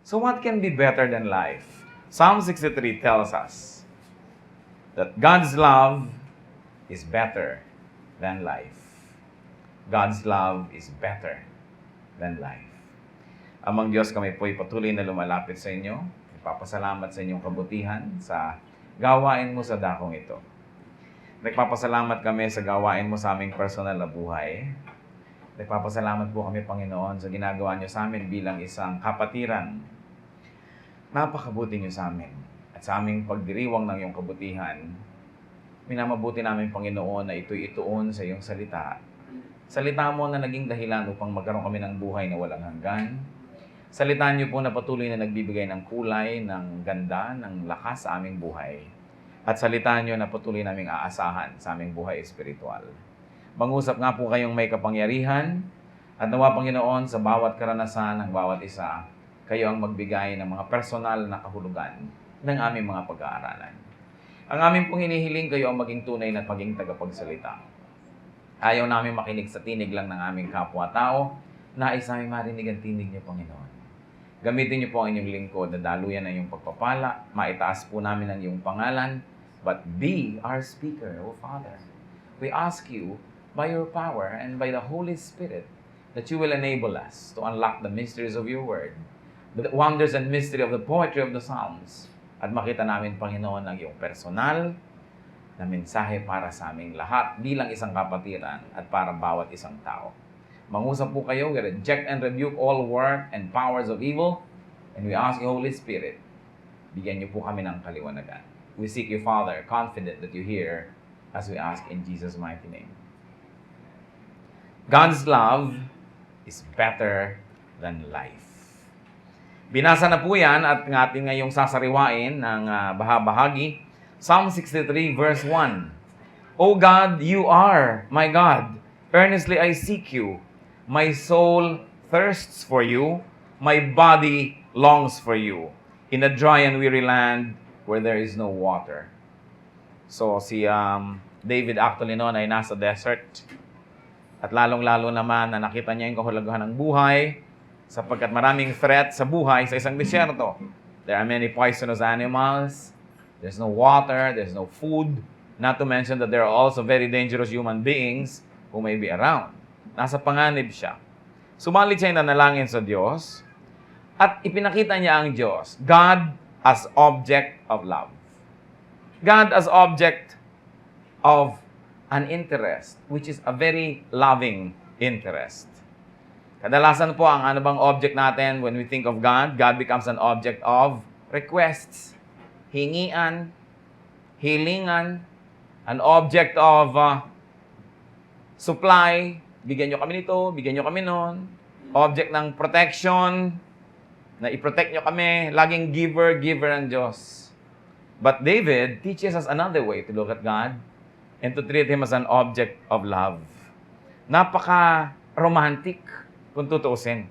So what can be better than life? Psalm 63 tells us that God's love is better than life. God's love is better than life. Amang Diyos, kami po'y patuloy na lumalapit sa inyo. Nagpapasalamat sa inyong kabutihan sa gawain mo sa dakong ito. Nagpapasalamat kami sa gawain mo sa aming personal na buhay. Nagpapasalamat po kami, Panginoon, sa ginagawa niyo sa amin bilang isang kapatiran. Napakabuti niyo sa amin. At sa aming pagdiriwang ng iyong kabutihan, minamabuti namin, Panginoon, na ito'y ituon sa iyong salita. Salita mo na naging dahilan upang magkaroon kami ng buhay na walang hanggan. Salita niyo po na patuloy na nagbibigay ng kulay, ng ganda, ng lakas sa aming buhay. At salita niyo na patuloy naming aasahan sa aming buhay espiritual. Mangusap nga po kayong may kapangyarihan at nawa, Panginoon, sa bawat karanasan ng bawat isa, kayo ang magbigay ng mga personal na kahulugan ng aming mga pag-aaralan. Ang aming pong hinihiling, kayo ang maging tunay na maging tagapagsalita. Ayaw namin makinig sa tinig lang ng aming kapwa-tao, nais namin marinig ang tinig niyo, Panginoon. Gamitin niyo po ang inyong lingkod na daluyan ng iyong pagpapala, maitaas po namin ang iyong pangalan, but be our speaker, O Father. We ask you, by your power and by the Holy Spirit, that you will enable us to unlock the mysteries of your word, the wonders and mystery of the poetry of the Psalms, at makita namin, Panginoon, ang iyong personal na mensahe para sa aming lahat bilang isang kapatiran at para bawat isang tao. Mangusap po kayo, we reject and rebuke all work and powers of evil, and we ask you, Holy Spirit, bigyan niyo po kami ng kaliwanagan. We seek you, Father, confident that you hear as we ask in Jesus' mighty name. God's love is better than life. Binasa na po yan at ng ating ngayong sasariwain ng bahagi. Psalm 63 verse 1. O God, you are my God. Earnestly I seek you. My soul thirsts for you. My body longs for you. In a dry and weary land where there is no water. So si David actually noon ay nasa desert. At lalong-lalo naman na nakita niya yung kahulugan ng buhay sapagkat maraming threat sa buhay sa isang disyerto. There are many poisonous animals. There's no water. There's no food. Not to mention that there are also very dangerous human beings who may be around. Nasa panganib siya. Sumalit siya yung nanalangin sa Diyos at ipinakita niya ang Diyos, God as object of love. God as object of an interest, which is a very loving interest. Kadalasan po, ang ano bang object natin when we think of God? God becomes an object of requests, hingian, hilingan, an object of supply, bigyan nyo kami nito, bigyan nyo kami noon, object ng protection, na i-protect nyo kami, laging giver ang Diyos. But David teaches us another way to look at God and to treat Him as an object of love. Napaka-romantic, kung tutuusin.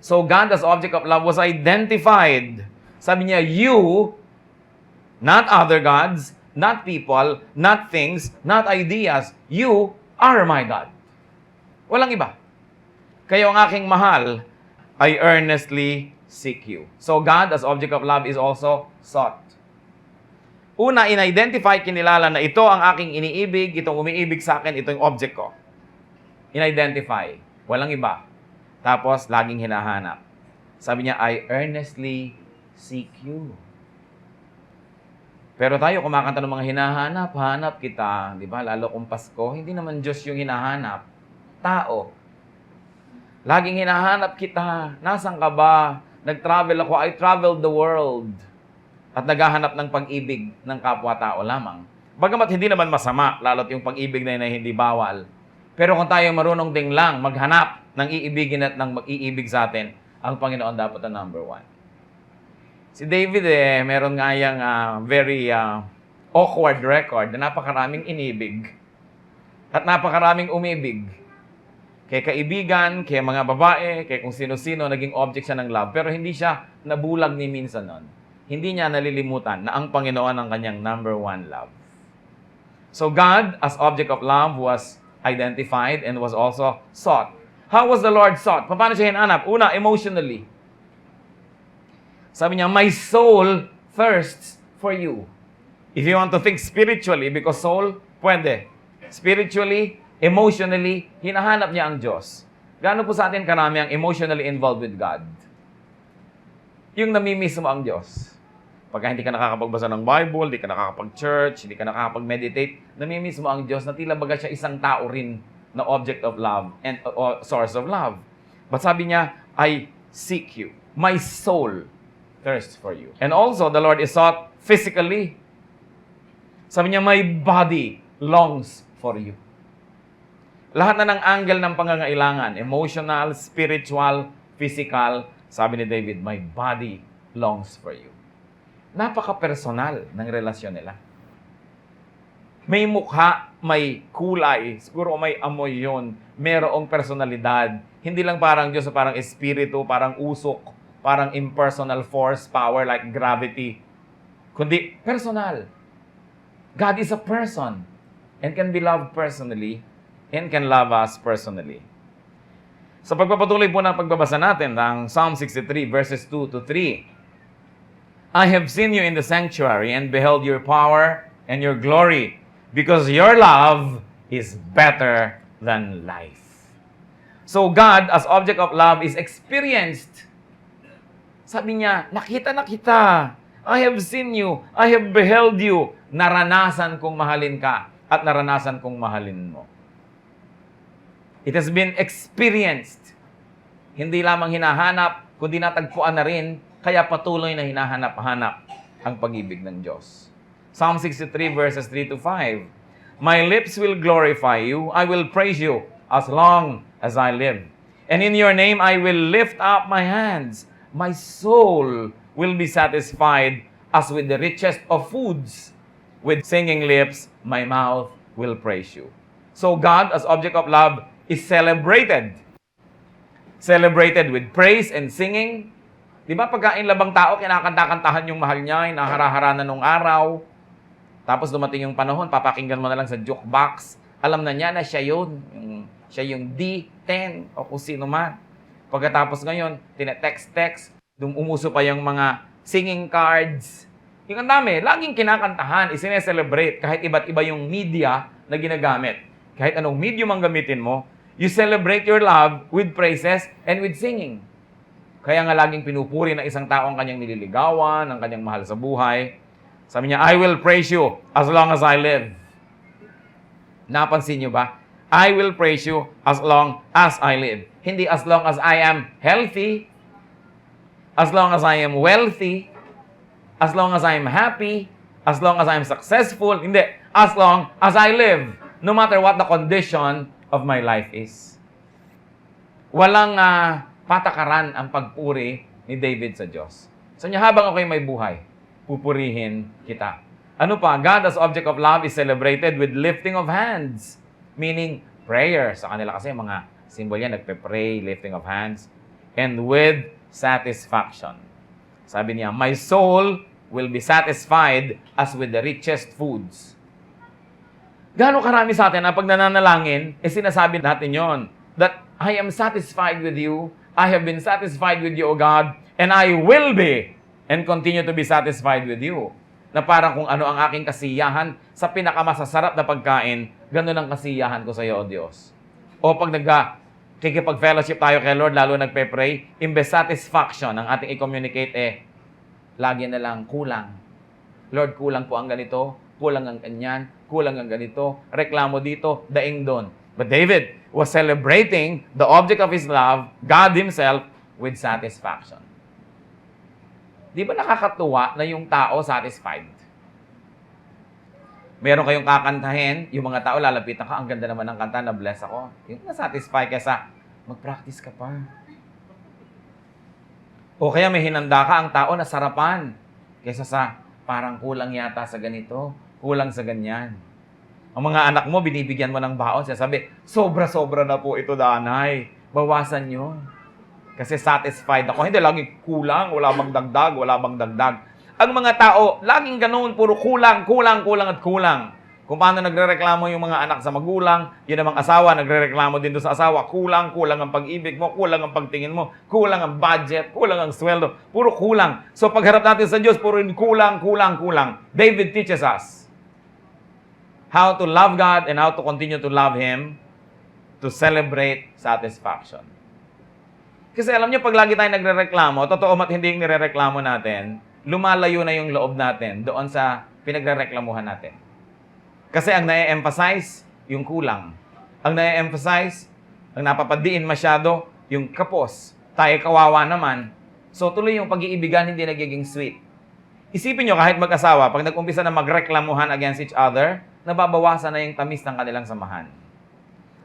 So God as object of love was identified. Sabi niya, you, not other gods, not people, not things, not ideas, you are my God. Walang iba. Kayo ang aking mahal, I earnestly seek you. So God as object of love is also sought. Una, in-identify, kinilala na ito ang aking iniibig, itong umiibig sa akin, ito yung object ko. In-identify. Walang iba. Tapos, laging hinahanap. Sabi niya, I earnestly seek you. Pero tayo, kumakanta ng mga hinahanap, hanap kita, di ba? Lalo kung Pasko, hindi naman Diyos yung hinahanap. Tao. Laging hinahanap kita. Nasaan ka ba? Nag-travel ako. I traveled the world. At naghahanap ng pag-ibig ng kapwa-tao lamang. Bagamat hindi naman masama, lalo't yung pag-ibig na yun ay hindi bawal. Pero kung tayo marunong ding lang maghanap ng iibigin at ng mag-iibig sa atin, ang Panginoon dapat ang number one. Si David meron nga yung very awkward record na napakaraming inibig at napakaraming umibig. Kay kaibigan, kay mga babae, kay kung sino-sino, naging object siya ng love. Pero hindi siya nabulag ni minsan nun. Hindi niya nalilimutan na ang Panginoon ang kanyang number one love. So God, as object of love, was identified and was also sought. How was the Lord sought? Paano siya hinanap? Una, emotionally. Sabi niya, my soul thirsts for you. If you want to think spiritually, because soul, pwede. Spiritually, emotionally, hinahanap niya ang Diyos. Gaano po sa atin karami ang emotionally involved with God? Yung namimiss mo ang Diyos. Pagka hindi ka nakakapagbasa ng Bible, hindi ka nakakapag-church, hindi ka nakakapag-meditate, namimiss mo ang Diyos na tila baga siya isang tao rin na object of love and source of love. But sabi niya, I seek you. My soul thirsts for you. And also, the Lord is sought physically. Sabi niya, my body longs for you. Lahat na ng angle ng pangangailangan, emotional, spiritual, physical, sabi ni David, my body longs for you. Napaka-personal ng relasyon nila. May mukha, may kulay, siguro may amoy yun, merong personalidad. Hindi lang parang Diyos, parang espiritu, parang usok, parang impersonal force, power like gravity. Kundi personal. God is a person and can be loved personally and can love us personally. Sa pagpapatuloy po ng pagbabasa natin ng Psalm 63 verses 2 to 3, I have seen you in the sanctuary and beheld your power and your glory, because your love is better than life. So God, as object of love, is experienced. Sabi niya, nakita na kita. I have seen you. I have beheld you. Naranasan kong mahalin ka at naranasan kong mahalin mo. It has been experienced. Hindi lamang hinahanap, kundi natagpuan na rin, kaya patuloy na hinahanap-hanap ang pag-ibig ng Diyos. Psalm 63 verses 3 to 5. My lips will glorify you. I will praise you as long as I live. And in your name I will lift up my hands. My soul will be satisfied as with the richest of foods. With singing lips, my mouth will praise you. So God, as object of love, is celebrated. Celebrated with praise and singing. Di ba pagkain labang tao, kinakanta-kantahan yung mahal niya, nahara-hara na nung araw. Tapos dumating yung panahon, papakinggan mo na lang sa jukebox. Alam na niya na siya yun. Siya yung D10 o kung sino man. Pagkatapos ngayon, tinetext-text, umuso pa yung mga singing cards. Yung ang dami, laging kinakantahan, isineselebrate kahit iba't iba yung media na ginagamit. Kahit anong medium ang gamitin mo, you celebrate your love with praises and with singing. Kaya nga laging pinupuri ng isang tao ang kanyang nililigawan, ang kanyang mahal sa buhay. Sabi niya, I will praise you as long as I live. Napansin niyo ba? I will praise you as long as I live. Hindi as long as I am healthy, as long as I am wealthy, as long as I am happy, as long as I am successful. Hindi. As long as I live. No matter what the condition of my life is. Walang patakaran ang pagpuri ni David sa Diyos. So niya, habang ako'y may buhay, pupurihin kita. Ano pa? God as object of love is celebrated with lifting of hands. Meaning, prayer. Sa kanila kasi mga symbol yan, nagpe-pray, lifting of hands. And with satisfaction. Sabi niya, my soul will be satisfied as with the richest foods. Gaano karami sa atin na pag nananalangin, sinasabi natin yon that I am satisfied with you, I have been satisfied with you, O God, and I will be and continue to be satisfied with you. Na parang kung ano ang aking kasiyahan sa pinakamasasarap na pagkain, ganun ang kasiyahan ko sa iyo, O Diyos. O pag kikipag-fellowship tayo kay Lord, lalo nagpe-pray, imbes satisfaction ang ating i-communicate, lagi na lang kulang. Lord, kulang po ang ganito, kulang ang ganyan, kulang ang ganito, reklamo dito, daing doon. But David was celebrating the object of his love, God Himself, with satisfaction. Di ba nakakatuwa na yung tao satisfied? Meron kayong kakantahin, yung mga tao lalapitan ka, ang ganda naman ng kanta, na-bless ako. Yung na-satisfy kaysa, mag-practice ka pa. O kaya may hinanda ka, ang tao nasarapan. Kaysa sa, parang kulang yata sa ganito, kulang sa ganyan. Ang mga anak mo, binibigyan mo ng baon, siya sabi, sobra-sobra na po ito, danay. Bawasan nyo. Kasi satisfied ako. Hindi, lagi kulang, wala bang dagdag, wala bang dagdag. Ang mga tao, laging ganoon, puro kulang, kulang, kulang at kulang. Kung paano nagrereklamo yung mga anak sa magulang, yun namang asawa, nagrereklamo din doon sa asawa, kulang ang pag-ibig mo, kulang ang pagtingin mo, kulang ang budget, kulang ang sweldo, puro kulang. So pagharap natin sa Diyos, puro kulang. David teaches us how to love God and how to continue to love Him to celebrate satisfaction. Kasi alam niyo, pag lagi tayo nagrereklamo, totoo mat hindi yung nirereklamo natin, lumalayo na yung loob natin doon sa pinagrereklamuhan natin. Kasi ang na-emphasize, yung kulang. Ang na-emphasize, ang napapadiin masyado, yung kapos. Tayo kawawa naman. So tuloy yung pag-iibigan hindi nagiging sweet. Isipin nyo, kahit mag-asawa, pag nag-umpisa na magreklamuhan against each other, nababawasan na yung tamis ng kanilang samahan.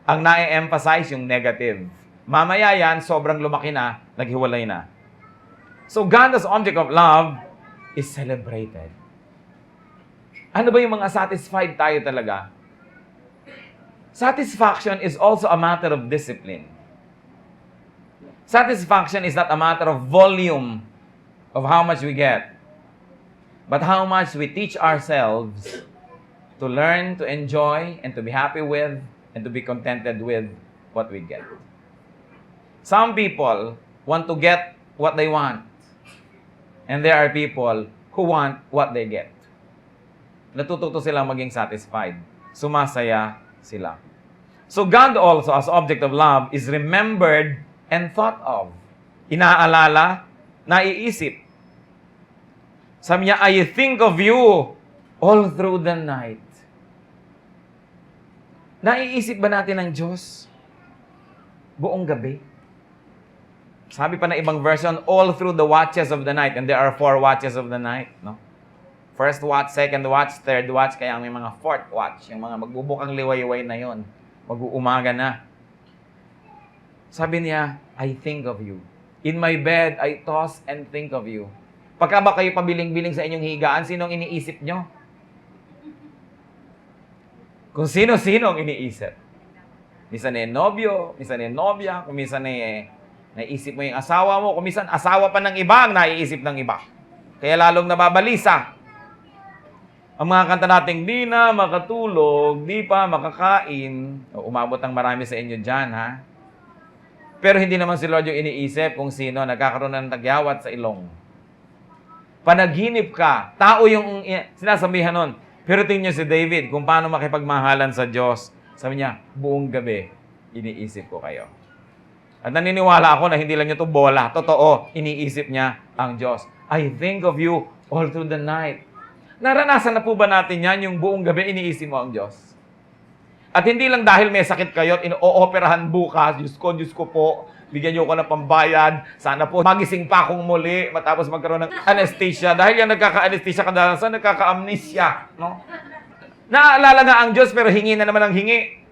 Ang na-emphasize, yung negative. Mamaya yan, sobrang lumaki na, naghiwalay na. So God as object of love is celebrated. Ano ba yung mga satisfied tayo talaga? Satisfaction is also a matter of discipline. Satisfaction is not a matter of volume of how much we get, but how much we teach ourselves to learn, to enjoy, and to be happy with, and to be contented with what we get. Some people want to get what they want, and there are people who want what they get. Natututo sila maging satisfied. Sumasaya sila. So God also, as object of love, is remembered and thought of. Inaalala, naiisip. Sabi niya, I think of you all through the night. Naiisip ba natin ang Diyos buong gabi? Sabi pa na ibang version, all through the watches of the night. And there are 4 watches of the night, no? First watch, second watch, third watch, kaya may mga fourth watch. Yung mga magbubukang liwayway na yon, mag-uumaga na. Sabi niya, I think of you. In my bed, I toss and think of you. Pagka ba kayo pabiling-biling sa inyong higaan, sinong iniisip nyo? Kung sino-sino ang iniisip. Minsan nobyo, minsan nobya, kung minsan naisip mo yung asawa mo, kung minsan asawa pa ng iba ang naiisip ng iba. Kaya lalong nababalisa. Ang mga kanta nating, di na makatulog, di pa makakain. Umabot ang marami sa inyo dyan, ha? Pero hindi naman si Lord yung iniisip kung sino nagkakaroon ng tagyawat sa ilong. Panaginip ka, tao yung sinasabihan nun. Pero tingnan niyo si David, kung paano makipagmahalan sa Diyos. Sabi niya, buong gabi, iniisip ko kayo. At naniniwala ako na hindi lang niya to bola. Totoo, iniisip niya ang Diyos. I think of you all through the night. Naranasan na po ba natin yan, yung buong gabi iniisip mo ang Diyos? At hindi lang dahil may sakit kayo at ino-operahan bukas, Diyos ko po, bigyan niyo ko ng pambayad, sana po magising pa akong muli, matapos magkaroon ng anesthesia. Dahil yan nagkaka-anesthesia, kadalasan nagkaka-amnesia. No? Naalala nga ang Diyos, pero hingi na naman ang hingi.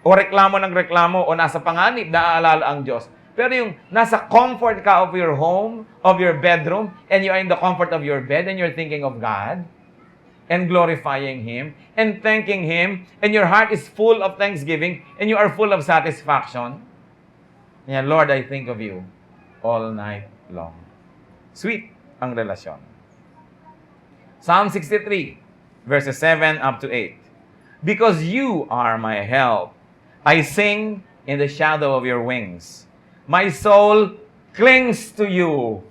O reklamo ng reklamo, o nasa panganib, naaalala ang Diyos. Pero yung nasa comfort ka of your home, of your bedroom, and you are in the comfort of your bed, and you're thinking of God, and glorifying Him, and thanking Him, and your heart is full of thanksgiving, and you are full of satisfaction. Yeah, Lord, I think of you all night long. Sweet ang relasyon. Psalm 63, verses 7 up to 8. Because you are my help, I sing in the shadow of your wings. My soul clings to you.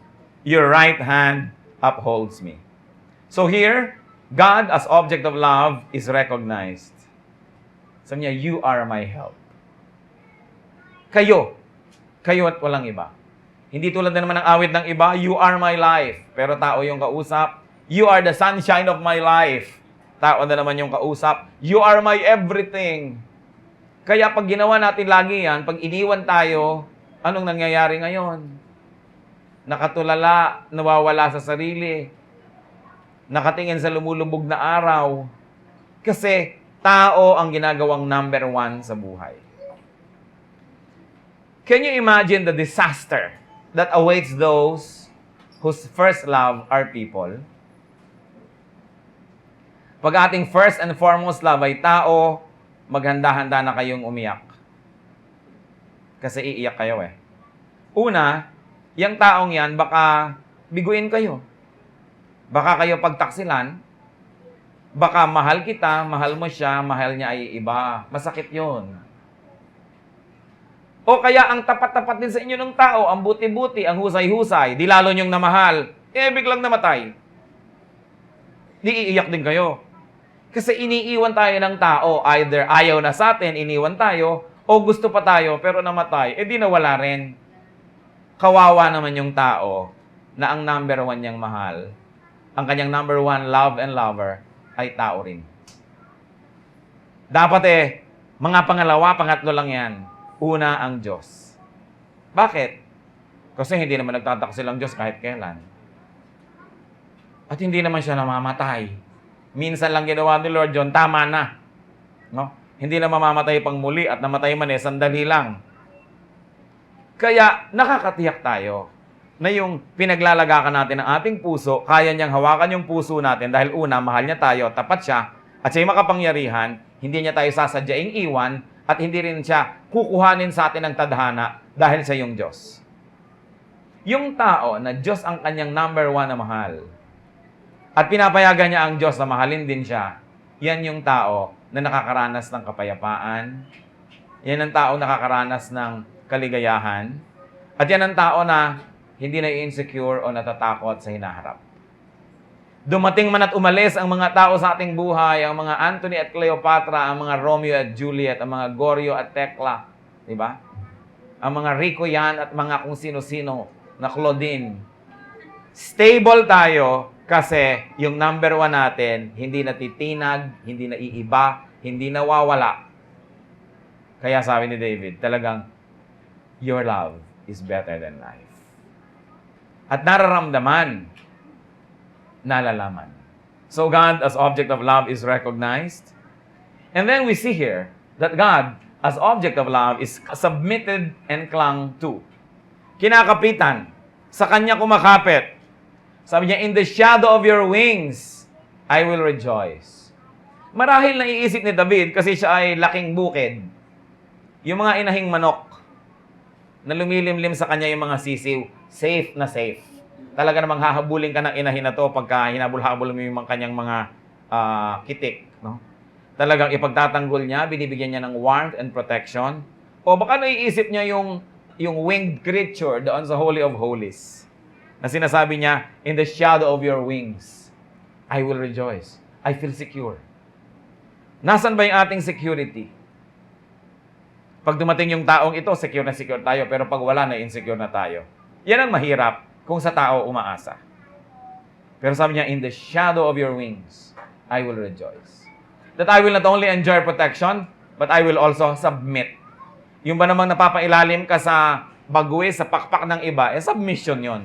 Your right hand upholds me. So here, God as object of love is recognized. Sabi niya, you are my help. Kayo at walang iba. Hindi tulad na naman ng awit ng iba, you are my life. Pero tao yung kausap, you are the sunshine of my life. Tao na naman yung kausap, you are my everything. Kaya pag ginawa natin lagi yan, pag iniwan tayo, anong nangyayari ngayon? Nakatulala, nawawala sa sarili, nakatingin sa lumulubog na araw. Kasi tao ang ginagawang number 1 sa buhay. Can you imagine the disaster that awaits those whose first love are people? Pag ating first and foremost love ay tao, maghanda-handa na kayong umiyak. Kasi iiyak kayo eh. Una, yung taong yan, baka biguin kayo. Baka kayo pagtaksilan, Baka mahal kita, mahal mo siya, mahal niya ay iba. Masakit yun. O kaya ang tapat-tapat din sa inyo ng tao, ang buti-buti, ang husay-husay, di lalo niyong namahal, biglang namatay. Di iiyak din kayo. Kasi iniiwan tayo ng tao, either ayaw na sa atin, iniwan tayo, o gusto pa tayo, pero namatay, di nawala rin. Kawawa naman yung tao na ang number one niyang mahal, ang kanyang number one love and lover, ay tao rin. Dapat mga pangalawa, pangatlo lang yan. Una, ang Diyos. Bakit? Kasi hindi naman nagtataksil ang Diyos kahit kailan. At hindi naman siya namamatay. Minsan lang ginawa ni Lord John, tama na. No? Hindi na mamamatay pang muli at namatay man sandali lang. Kaya nakakatiyak tayo na yung pinaglalagakan natin ng ating puso, kaya niyang hawakan yung puso natin dahil una, mahal niya tayo, tapat siya, at siya'y makapangyarihan, hindi niya tayo sasadyaing iwan, at hindi rin siya kukuhanin sa atin ng tadhana dahil sa yung Diyos. Yung tao na Diyos ang kanyang number one na mahal, at pinapayagan niya ang Diyos na mahalin din siya, yan yung tao na nakakaranas ng kapayapaan, yan ang tao na nakakaranas ng kaligayahan, at yan ang tao na hindi na insecure o natatakot sa hinaharap. Dumating man at umalis ang mga tao sa ating buhay, ang mga Anthony at Cleopatra, ang mga Romeo at Juliet, ang mga Goryeo at Tekla, di ba? Ang mga Rico yan at mga kung sino-sino na Claudine. Stable tayo kasi yung number one natin, hindi natitinag, hindi naiiba, hindi nawawala. Kaya sabi ni David, talagang, your love is better than life. At nararamdaman, nalalaman. So God as object of love is recognized. And then we see here that God as object of love is submitted and clung to. Kinakapitan. Sa Kanya kumakapit. Sabi niya, in the shadow of your wings, I will rejoice. Marahil naiisip ni David kasi siya ay laking bukid. Yung mga inahing manok na lumilimlim sa kanya yung mga sisiw, safe na safe. Talaga namang hahabulin ka ng inahin na to pagka hinabol-habol mo yung kanyang mga kitik. No? Talagang ipagtatanggol niya, binibigyan niya ng warmth and protection. O baka naiisip niya yung winged creature doon sa Holy of Holies. Na sinasabi niya, in the shadow of your wings, I will rejoice. I feel secure. Nasaan ba yung ating security? Pag dumating yung taong ito, secure na secure tayo. Pero pag wala na, insecure na tayo. Yan ang mahirap kung sa tao umaasa. Pero sabi niya, in the shadow of your wings, I will rejoice. That I will not only enjoy protection, but I will also submit. Yung ba namang napapailalim ka sa baguwi, sa pakpak ng iba, submission yon.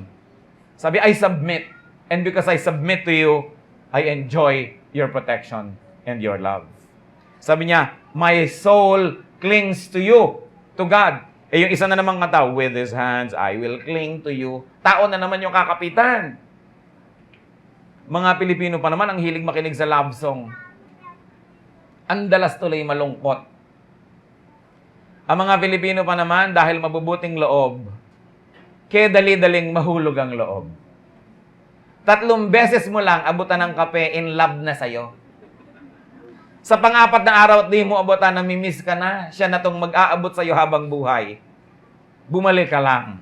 Sabi, I submit. And because I submit to you, I enjoy your protection and your love. Sabi niya, my soul clings to you, to God. Yung isa na namang kanta, with His hands, I will cling to you. Tao na naman yung kakapitan. Mga Pilipino pa naman, ang hilig makinig sa love song. Ang dalas tuloy malungkot. Ang mga Pilipino pa naman, dahil mabubuting loob, kaya dali-daling mahulog ang loob. 3 beses mo lang abutan ng kape, in love na sa'yo. Sa pang-4 na araw at di mo abutan, namimiss ka na, siya na tong mag-aabot sa'yo habang buhay. Bumalik ka lang.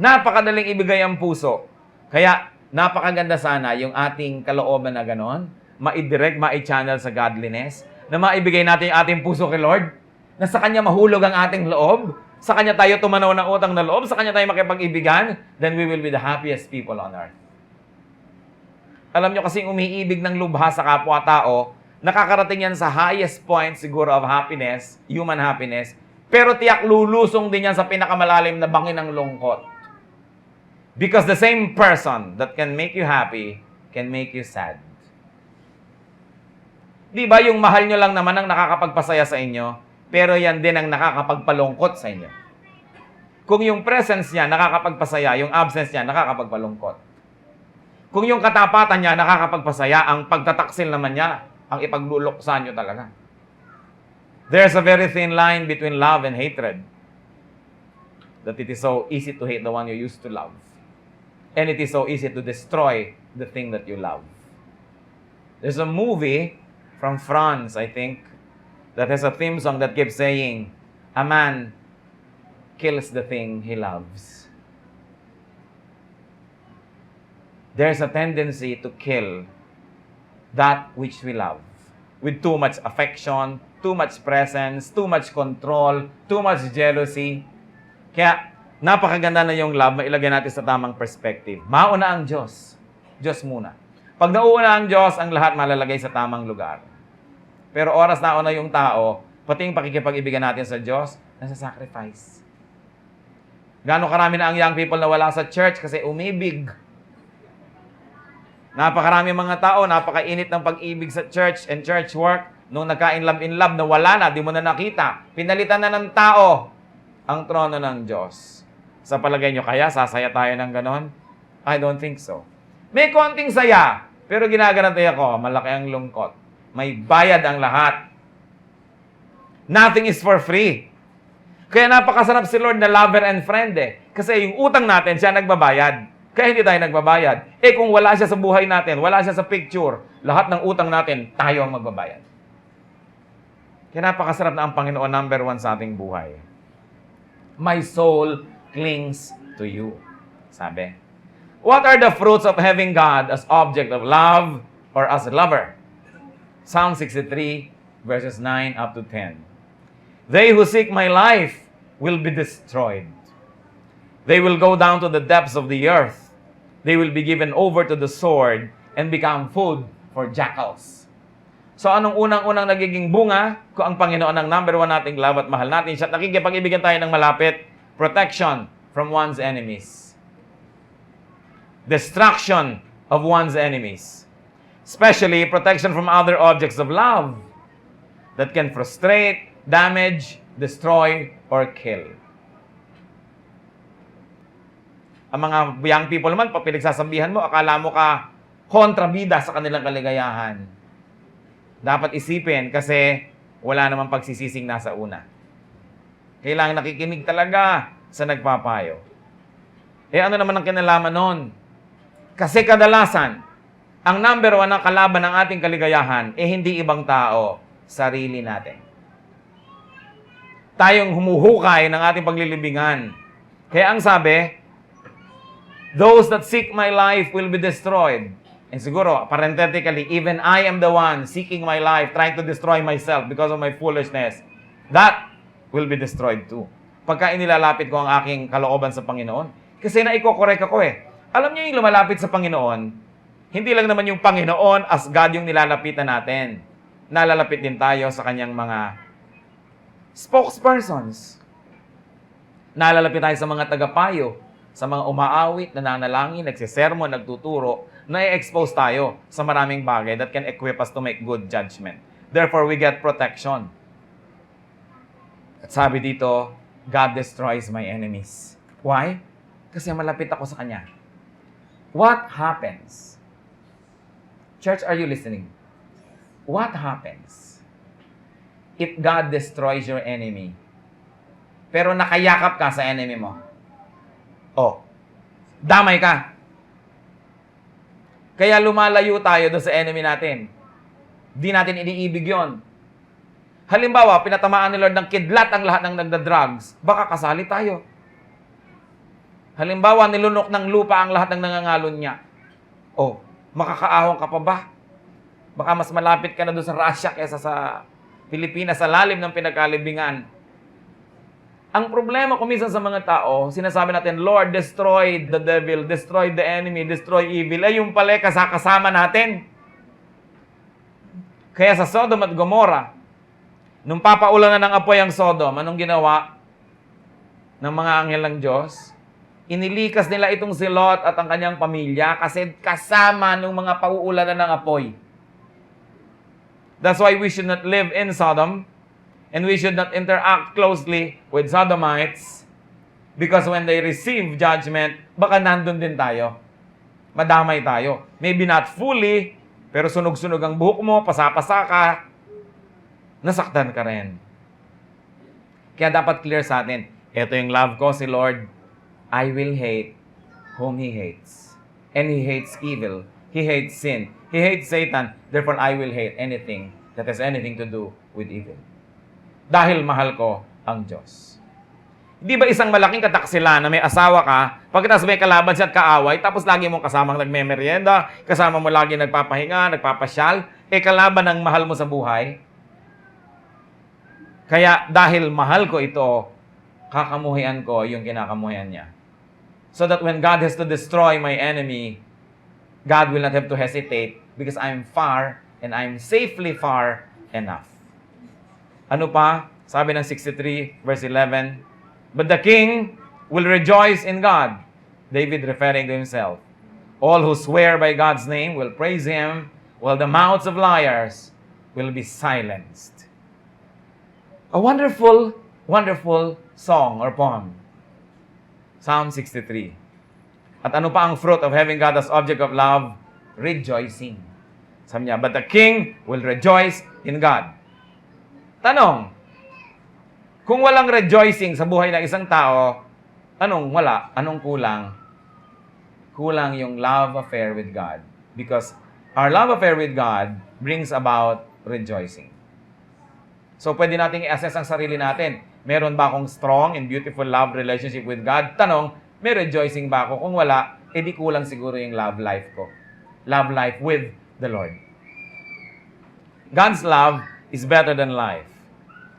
Napakadaling ibigay ang puso. Kaya, napakaganda sana yung ating kalooban na ganon, maidirect, mai-channel sa godliness, na maibigay natin yung ating puso kay Lord, na sa Kanya mahulog ang ating loob, sa Kanya tayo tumanaw ng utang na loob, sa Kanya tayo makipag-ibigan, then we will be the happiest people on earth. Alam nyo kasing umiibig ng lubha sa kapwa-tao, nakakarating yan sa highest point siguro of happiness, human happiness, pero tiyak lulusong din yan sa pinakamalalim na bangin ng lungkot. Because the same person that can make you happy can make you sad. Di ba yung mahal nyo lang naman ang nakakapagpasaya sa inyo, pero yan din ang nakakapagpalungkot sa inyo. Kung yung presence niya nakakapagpasaya, yung absence niya nakakapagpalungkot. Kung yung katapatan niya nakakapagpasaya, ang pagtataksil naman niya, ang ipagluluksa nyo talaga. There's a very thin line between love and hatred. That it is so easy to hate the one you used to love. And it is so easy to destroy the thing that you love. There's a movie from France, I think, that has a theme song that keeps saying, a man kills the thing he loves. There's a tendency to kill that which we love with too much affection, too much presence, too much control, too much jealousy. Kaya, napakaganda na yung love, mailagay natin sa tamang perspective. Mauna ang Diyos. Diyos muna. Pag nauuna ang Diyos, ang lahat malalagay sa tamang lugar. Pero oras nauna yung tao, pati yung pakikipag-ibigan natin sa Diyos, nasa sacrifice. Gano'ng karami na ang young people na wala sa church kasi umibig. Napakarami mga tao, napakainit ng pag-ibig sa church and church work. Nung nagka-in love na wala na, di mo na nakita. Pinalitan na ng tao ang trono ng Diyos. Sa palagay nyo, kaya sasaya tayo ng ganon? I don't think so. May konting saya, pero ginagarantay ako, malaki ang lungkot. May bayad ang lahat. Nothing is for free. Kaya napakasarap si Lord na lover and friend eh. Kasi yung utang natin, siya nagbabayad. Kaya hindi tayo nagbabayad. Eh kung wala siya sa buhay natin, wala siya sa picture, lahat ng utang natin, tayo ang magbabayad. Kaya napakasarap na ang Panginoon number 1 sa ating buhay. My soul clings to you. Sabi. What are the fruits of having God as object of love or as lover? Psalm 63, verses 9 up to 10. They who seek my life will be destroyed. They will go down to the depths of the earth. They will be given over to the sword and become food for jackals. So anong unang-unang nagiging bunga kung ang Panginoon ang number 1 nating love at mahal natin siya at nakikipag-ibigan tayo ng malapit? Protection from one's enemies. Destruction of one's enemies. Especially protection from other objects of love that can frustrate, damage, destroy, or kill. Ang mga young people naman, pag pinagsasabihan mo, akala mo ka kontrabida sa kanilang kaligayahan. Dapat isipin kasi wala namang pagsisising nasa una. Kailangan nakikinig talaga sa nagpapayo. Eh ano naman ang kinalaman nun? Kasi kadalasan, ang number 1 na kalaban ng ating kaligayahan, hindi ibang tao, sarili natin. Tayong humuhukay ng ating paglilibingan. Kaya ang sabi, those that seek my life will be destroyed. And siguro, parenthetically, even I am the one seeking my life, trying to destroy myself because of my foolishness. That will be destroyed too. Pagka inilalapit ko ang aking kalooban sa Panginoon. Kasi naiko-correct ako eh. Alam niyo yung lumalapit sa Panginoon, hindi lang naman yung Panginoon as God yung nilalapitan natin. Nalalapit din tayo sa kanyang mga spokespersons. Nalalapit tayo sa mga tagapayo, sa mga umaawit, nananalangin, nagsisermon, nagtuturo, na-expose tayo sa maraming bagay that can equip us to make good judgment. Therefore, we get protection. At sabi dito, God destroys my enemies. Why? Kasi malapit ako sa Kanya. What happens? Church, are you listening? What happens if God destroys your enemy, pero nakayakap ka sa enemy mo? Oh, damay ka. Kaya lumalayo tayo doon sa enemy natin. Di natin iniibig yon. Halimbawa, pinatamaan ni Lord ng kidlat ang lahat ng nagda-drugs, baka kasali tayo. Halimbawa, nilunok ng lupa ang lahat ng nangangalon niya. Oh, makakaahon ka pa ba? Baka mas malapit ka na doon sa Russia kaysa sa Pilipinas, sa lalim ng pinagkalibingan. Ang problema kuminsan sa mga tao, sinasabi natin, Lord, destroy the devil, destroy the enemy, destroy evil. Ay, yung pala kasama natin. Kaya sa Sodom at Gomorrah, nung papaulan na ng apoy ang Sodom, anong ginawa ng mga anghel ng Diyos? Inilikas nila itong si Lot at ang kanyang pamilya kasi kasama ng mga pauulanan ng apoy. That's why we should not live in Sodom. And we should not interact closely with Sodomites because when they receive judgment, baka nandun din tayo. Madamay tayo. Maybe not fully, pero sunog-sunog ang buhok mo, pasa-pasa ka, nasaktan ka rin. Kaya dapat clear sa atin, ito yung love ko, si Lord, I will hate whom He hates. And He hates evil. He hates sin. He hates Satan. Therefore, I will hate anything that has anything to do with evil. Dahil mahal ko ang Diyos. Di ba isang malaking kataksilan na may asawa ka, pagkatapos may kalaban siya at kaaway, tapos lagi mong kasamang nagme-merienda, kasama mo lagi nagpapahinga, nagpapasyal, kalaban ang mahal mo sa buhay? Kaya dahil mahal ko ito, kakamuhian ko yung kinakamuhian niya. So that when God has to destroy my enemy, God will not have to hesitate because I'm far and I'm safely far enough. Ano pa? Sabi ng 63 verse 11, but the king will rejoice in God. David referring to himself. All who swear by God's name will praise him, while the mouths of liars will be silenced. A wonderful, wonderful song or poem. Psalm 63. At ano pa ang fruit of having God as object of love? Rejoicing. Sabi niya, but the king will rejoice in God. Tanong, kung walang rejoicing sa buhay ng isang tao, anong wala? Anong kulang? Kulang yung love affair with God. Because our love affair with God brings about rejoicing. So, pwede nating i-assess ang sarili natin. Meron ba akong strong and beautiful love relationship with God? Tanong, may rejoicing ba ako? Kung wala, edi kulang siguro yung love life ko. Love life with the Lord. God's love is better than life.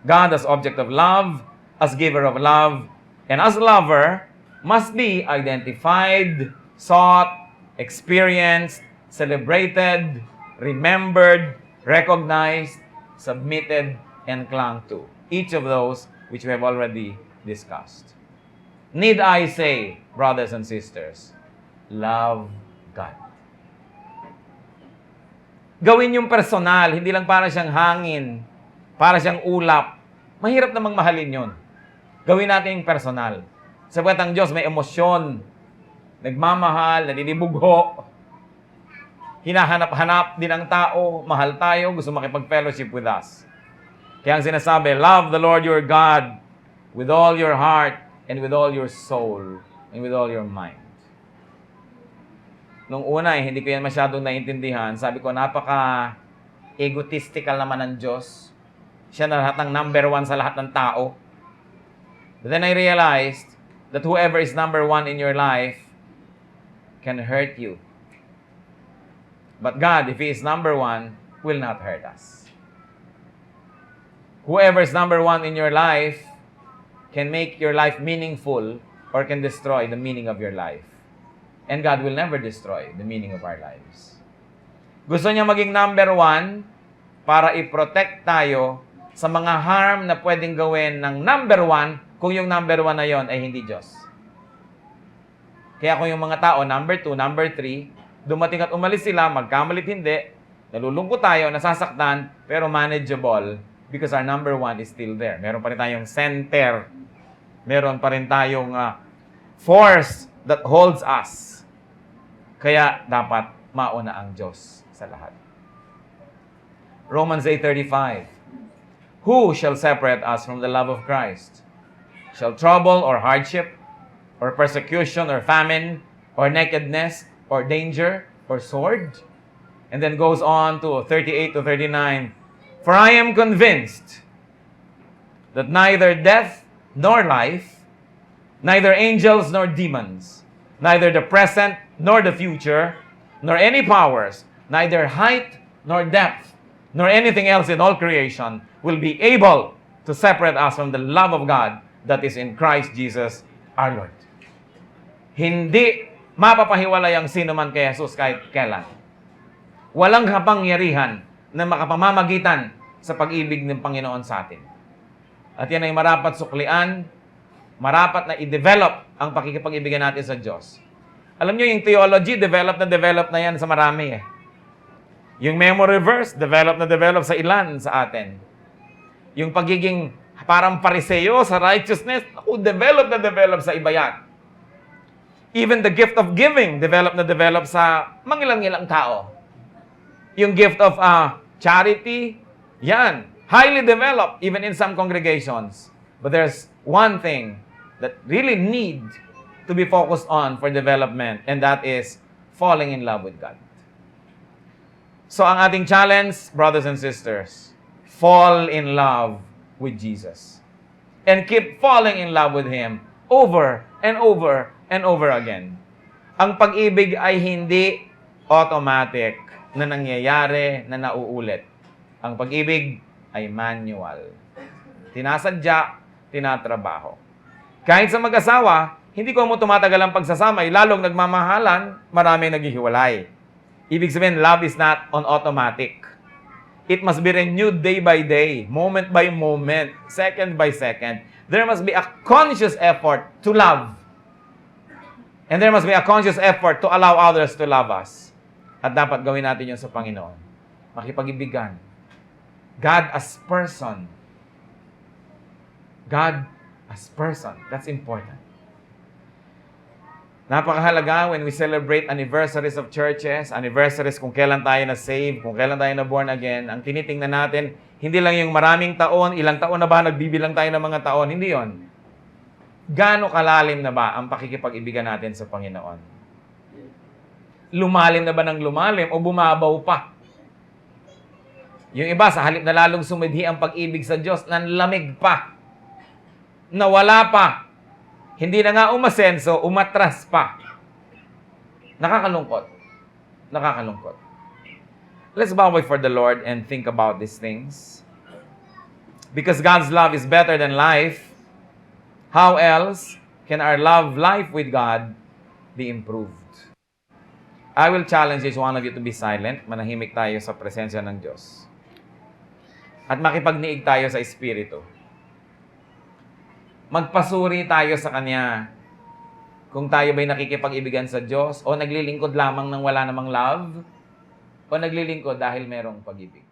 God as object of love, as giver of love, and as lover, must be identified, sought, experienced, celebrated, remembered, recognized, submitted, and clung to. Each of those which we have already discussed. Need I say, brothers and sisters, love God. Gawin yung personal, hindi lang para siyang hangin, para siyang ulap. Mahirap namang mahalin yun. Gawin natin yung personal. Sapagat ang Diyos may emosyon, nagmamahal, naninibugho, hinahanap-hanap din ang tao, mahal tayo, gusto makipag-fellowship with us. Kaya ang sinasabi, love the Lord your God with all your heart and with all your soul and with all your mind. Nung una, hindi ko yan masyadong naintindihan. Sabi ko, napaka-egotistical naman ng Diyos. Siya na lahat ng number one sa lahat ng tao. But then I realized that whoever is number one in your life can hurt you. But God, if He is number one, will not hurt us. Whoever is number one in your life can make your life meaningful or can destroy the meaning of your life. And God will never destroy the meaning of our lives. Gusto niya maging number one para i-protect tayo sa mga harm na pwedeng gawin ng number one kung yung number one na yon ay hindi Diyos. Kaya kung yung mga tao, number two, number three, dumating at umalis sila, magkamalit hindi, nalulungkot tayo, nasasaktan, pero manageable because our number one is still there. Meron pa rin tayong center. Meron pa rin tayong force that holds us. Kaya dapat mauna ang Diyos sa lahat. Romans 8:35. Who shall separate us from the love of Christ? Shall trouble or hardship, or persecution or famine, or nakedness, or danger, or sword? And then goes on to 38 to 39. For I am convinced that neither death nor life, neither angels nor demons, neither the present nor the future, nor any powers, neither height nor depth, nor anything else in all creation will be able to separate us from the love of God that is in Christ Jesus our Lord. Hindi mapapahiwalay ang sino man kay Jesus kahit kailan. Walang kapangyarihan na makapamamagitan sa pag-ibig ng Panginoon sa atin. At yan ay marapat suklian, marapat na i-develop ang pakikipag-ibigan natin sa Diyos. Alam nyo, yung theology, develop na yan sa marami eh. Yung memory verse, develop sa ilan sa atin. Yung pagiging parang pariseo sa righteousness, develop sa iba yan. Even the gift of giving, develop sa mangilang-ilang tao. Yung gift of charity, yan, highly developed even in some congregations. But there's one thing that really need to be focused on for development, and that is falling in love with God. So ang ating challenge, brothers and sisters, fall in love with Jesus. And keep falling in love with Him over and over and over again. Ang pag-ibig ay hindi automatic na nangyayari, na nauulit. Ang pag-ibig ay manual. Tinasadya, tinatrabaho. Kahit sa mag-asawa, hindi ko mo tumatagal ang pagsasama, lalong nagmamahalan, marami naghihiwalay. Ibig sabihin, love is not on automatic. It must be renewed day by day, moment by moment, second by second. There must be a conscious effort to love. And there must be a conscious effort to allow others to love us. At dapat gawin natin yun sa Panginoon. Makipag-ibigan. God as person. God as person. That's important. Napakahalaga when we celebrate anniversaries of churches, anniversaries kung kailan tayo na-save, kung kailan tayo na-born again, ang tinitingnan natin, hindi lang yung maraming taon, ilang taon na ba, nagbibilang tayo ng mga taon, hindi yon. Gaano kalalim na ba ang pakikipag-ibigan natin sa Panginoon? Lumalim na ba ng lumalim o bumabaw pa? Yung iba, sa halip na lalong sumidhi ang pag-ibig sa Diyos, nanlamig pa. Nawala pa. Hindi na nga umasenso, umatras pa. Nakakalungkot. Nakakalungkot. Let's bow before the Lord and think about these things. Because God's love is better than life, how else can our love life with God be improved? I will challenge each one of you to be silent. Manahimik tayo sa presensya ng Diyos. At makipagniig tayo sa Espiritu. Magpasuri tayo sa Kanya kung tayo ba'y nakikipag-ibigan sa Diyos o naglilingkod lamang ng wala namang love o naglilingkod dahil merong pag-ibig.